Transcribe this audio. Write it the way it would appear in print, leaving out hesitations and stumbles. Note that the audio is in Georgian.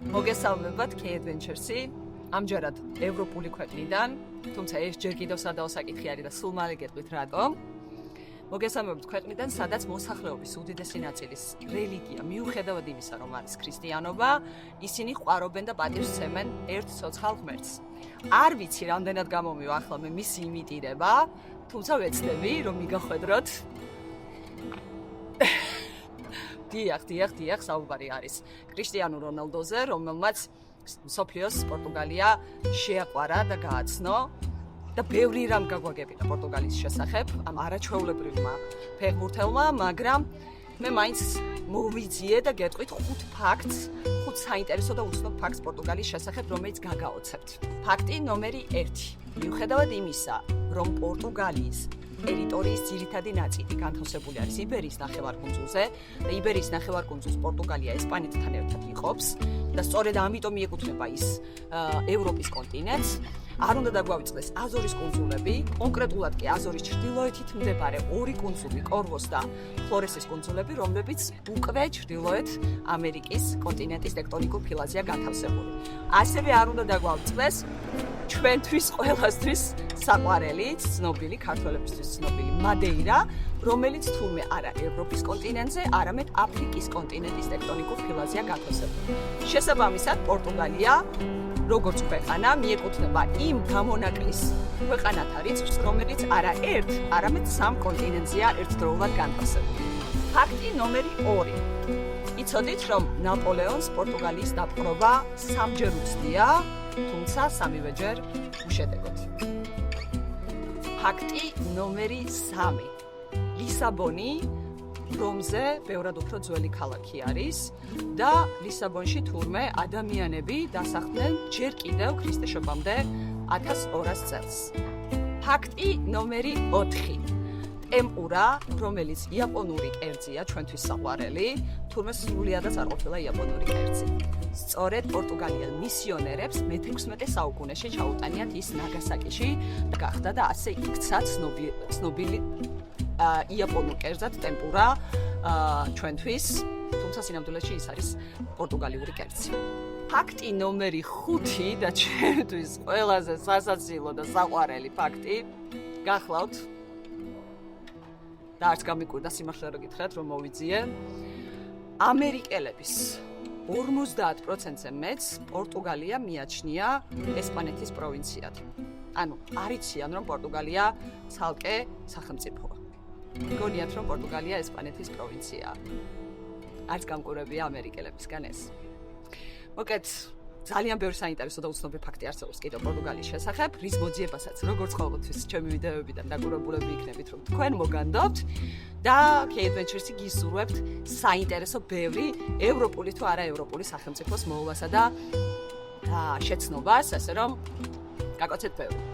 მოგესალმებათ K-Adventures-ი, ამჯერად ევროპული ქვეყნიდან, თუმცა ეს ჯერ კიდევ სადაო საკითხი არის და სულ მალე გეტყვით რატომ. მოგესალმებათ ქვეყნიდან, სადაც მოსახლეობის უდიდესი ნაწილის რელიგია, მიუხედავად იმისა, რომ არის ქრისტიანობა, ისინი ყვარობენ და პატივს სცემენ ერთ ცოცხალ ღმერთს. არ ვიცი, რამდენად გამომივა ახლა მე მისი იმიტირება, თუმცა ვეცდები, რომ მიგახვედროთ. დიახ, საუბარი არის კრისტიანო რონალდოზე, რომელმაც მსოფლიოს პორტუგალია შეაყვარა და გააცნო და ბევრი რამ გაგვაგებინა პორტუგალიის შესახებ, ამ არაჩვეულებრივმა ფეხბურთელმა, მაგრამ მე მაინც მოვიძიე და გეტყვით 5 ფაქტს, 5 საინტერესო და უცნობ ფაქტს პორტუგალიის შესახებ, რომელიც გაგაოცებთ. ფაქტი ნომერი 1. მიუხედავად იმისა, რომ პორტუგალიის ტერიტორიის ძირითადი ნაწილი განთავსებული არის იბერიის ნახევარკუნძულზე და იბერიის ნახევარკუნძულს პორტუგალია ესპანეთთან ერთად იყოფს და სწორედ ამიტომ მიეკუთვნება ის ევროპის კონტინენტს. არ უნდა დაგვავიწყდეს აზორის კუნძულები, კონკრეტულად კი აზორის ჩრდილოეთით მდებარე ორი კუნძული, კორვოს და ფლორესის კუნძულები, რომლებიც უკვე ჩრდილოეთ ამერიკის კონტინენტის ტექტონიკურ ფილაზეა განთავსებული. ასევე არ უნდა დაგვავიწყდეს ჩვენთვის ყველასთვის საყვარელი, ცნობილი, ქართველებისთვის ცნობილი მადეირა, რომელიც თურმე არა ევროპის კონტინენტზე, არამედ აფრიკის კონტინენტის ტექტონიკურ ფილაზეა განთავსებული. შესაბამისად, პორტუგალია როგორც ქვეყანა მიეკუთვნება იმ გამონაკლის ქვეყანათა რიცხვს, რომელიც არა ერთ, არამედ 3 კონტინენტზეა ერთდროულად განთავსებული. ფაქტი ნომერი 2. იცოდით, რომ ნაპოლეონს პორტუგალიის დაპყრობა 3-ჯერ უცდია, თუმცა 3-ვეჯერ უშედეგოდ. ფაქტი ნომერი 3. ლისაბონი რომზე ბევრად უფრო ძველი ქალაქი არის და ლისაბონში თურმე ადამიანები დასახლდნენ ჯერ კიდევ ქრისტეშობამდე 1200 წელს. ფაქტი ნომერი 4. ტემპურა, რომელიც იაპონური კერძია, ჩვენთვის საყვარელი, თურმე სრულიადაც არ ყოფილა იაპონური კერძი. სწორედ პორტუგალიელ მისიონერებს მე-16 საუკუნეში ჩაუტანიათ ის ნაგასაკიში გახდა და ასე იქცა ცნობილი იაპონურ კერძად ტემპურა ჩვენთვის, თუმცა სინამდვილეში ის არის პორტუგალიური კერძი. ფაქტი ნომერი 5 და ჩვენთვის ყველაზე სასაცილო და საყვარელი ფაქტი, გახლავთ და არც გამიკვირდა სიმართლე რო გითხრათ, რომ მოვიძიე. ამერიკელების 50%-ზე მეც პორტუგალია მიაჩნია ესპანეთის პროვინციად. ანუ არიციან, რომ პორტუგალია ცალკე სახელმწიფოა. გონიათ, რომ პორტუგალია ესპანეთის პროვინციაა. არც გამკვირვებია ამერიკელებისგან ეს. მოკეთ, ძალიან ბევრი საინტერესო და უცნობი ფაქტი არსებობს კიდევ პორტუგალიის შესახებ, რის მოძიებასაც როგორც ყოველთვის ჩემი ვიდეოებიდან დაკურებულები იქნებით, რომ თქვენ მოგანდობთ და K-Adventures-ი გისურვებთ საინტერესო ბევრი ევროპული თუ არა ევროპული სახელმწიფოს მოვლასა და შეცნობას, ასე რომ გაკოცეთ ბევრი.